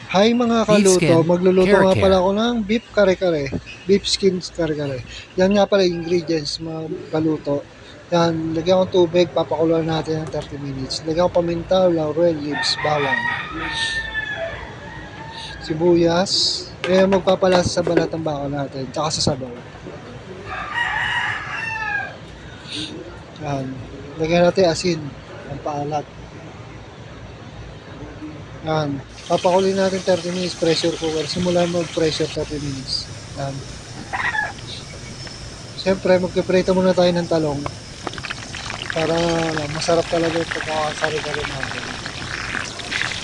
Hi mga Beef kaluto, skin, magluluto nga pala kare-kare. ako ng beef kare-kare. Beef skins kare-kare. Yan nga pala yung ingredients mga kaluto. Yan, lagyan ko tubig, papakuluan natin ng 30 minutes. Lagyan ko paminta, laurel leaves, bawang, sibuyas. Magpapalasa sa balat ng baka natin, tsaka sa sabaw. Yan, lagyan natin asin, ang paalat. Yan, papakulin natin 30 minutes, pressure cooker. Simulan mag-pressure 30 minutes. Yan. Siyempre, magpiprito muna tayo ng talong para masarap talaga yung pagkakasari-sari natin.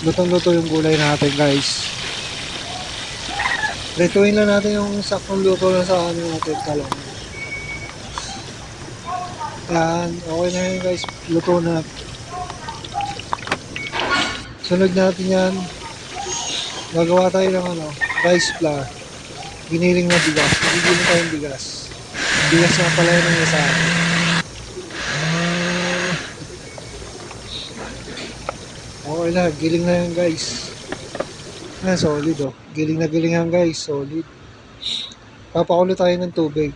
Lutong-luto yung gulay natin, guys. Prituin lang natin yung saktong luto lang sa ano natin, talong. Yan, okay na yun, guys. Luto na. Sunod natin yan. Gagawa tayo ng rice flour. Giniling na bigas. Gigiling tayong bigas. Bigas na pala yun yung sa akin. Okay na, giling na yan, guys. Solid oh. Giling na giling yan, guys. Solid. Papakulo tayo ng tubig.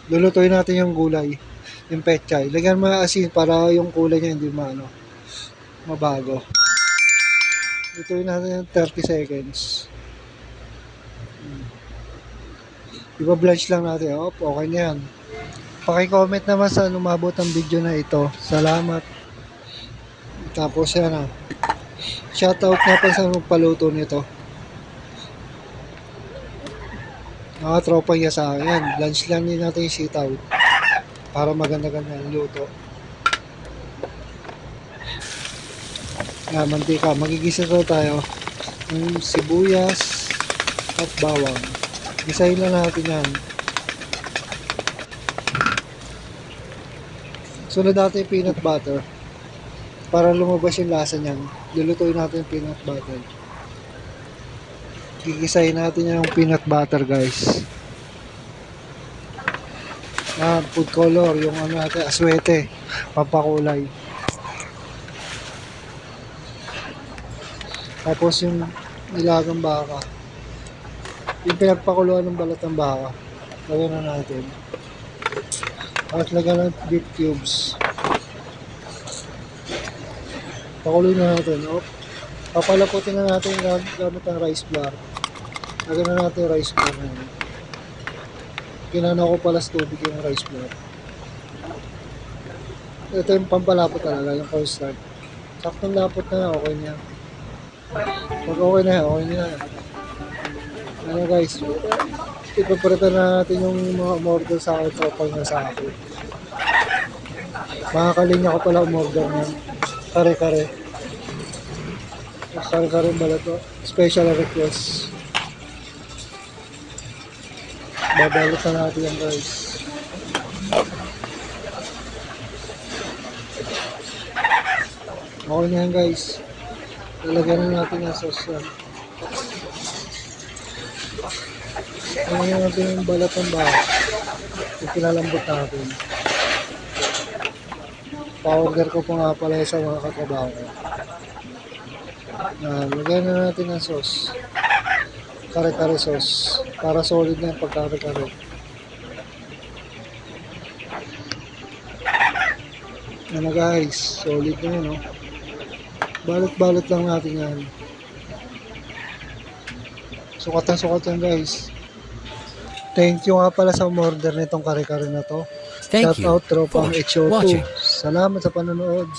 Lulutuin natin yung gulay. Yung pechay. Lagyan mo asin para yung kulay niya hindi mabago. Lutuin natin yung 30 seconds. Iba-blanch lang natin. Okay na yan. Paki-comment naman sa lumabot ang video na ito. Salamat. Tapos yan shoutout nga pa sa magpaluto nito. Mga tropa niya sa akin. Lunch lang din natin yung sitaw. Para maganda-ganda yung luto. Mantika. Magigisa tayo ng sibuyas at bawang. Gisahin lang natin yan. Sunod natin yung peanut butter. Para lumabas yung lasa niyan. Lulutuin natin yung peanut butter. Gigisahin natin yung peanut butter, guys. Food color, yung natin, aswete, pampakulay. Tapos yung nilagang baka. Yung pinagpakuluan ng balat ng baka. Lagyan na natin. At lagyan ng beef cubes. Pakuloy na natin. Papalaputin na natin gamit ng rice flour. Lagyan na natin yung rice flour na yun. Kinano ko pala sa tubig yung rice flour. Ito yung pampalapot talaga, yung cornstarch. Saktong lapot na, okay na. Pag okay na, okay na. Guys, ipaprepare na natin yung mga umorder sa akin, tropa na sa akin. Mga kalinya ko pala umorder ng kare-kare. Kare-kare pala to. Special request. Babalot na natin yan, guys. Okay na yan, guys. Lalagyan na natin yung sauce yan. Lalagyan natin yung balat ng baka. Yung pinalambot natin. Pa-order ko po nga pala sa mga katrabaho ko. Lagyan na natin ng sauce. Kare-kare sauce. Para solid na yung pagkare-kare. Yan na, guys. Solid na yun, no? Balot-balot lang natin yan. Sukat na sukat yan, guys. Thank you nga pala sa umorder nitong kare-kare na to. Thank Shout you out tropang for HO2. watching. Salamat sa panonood.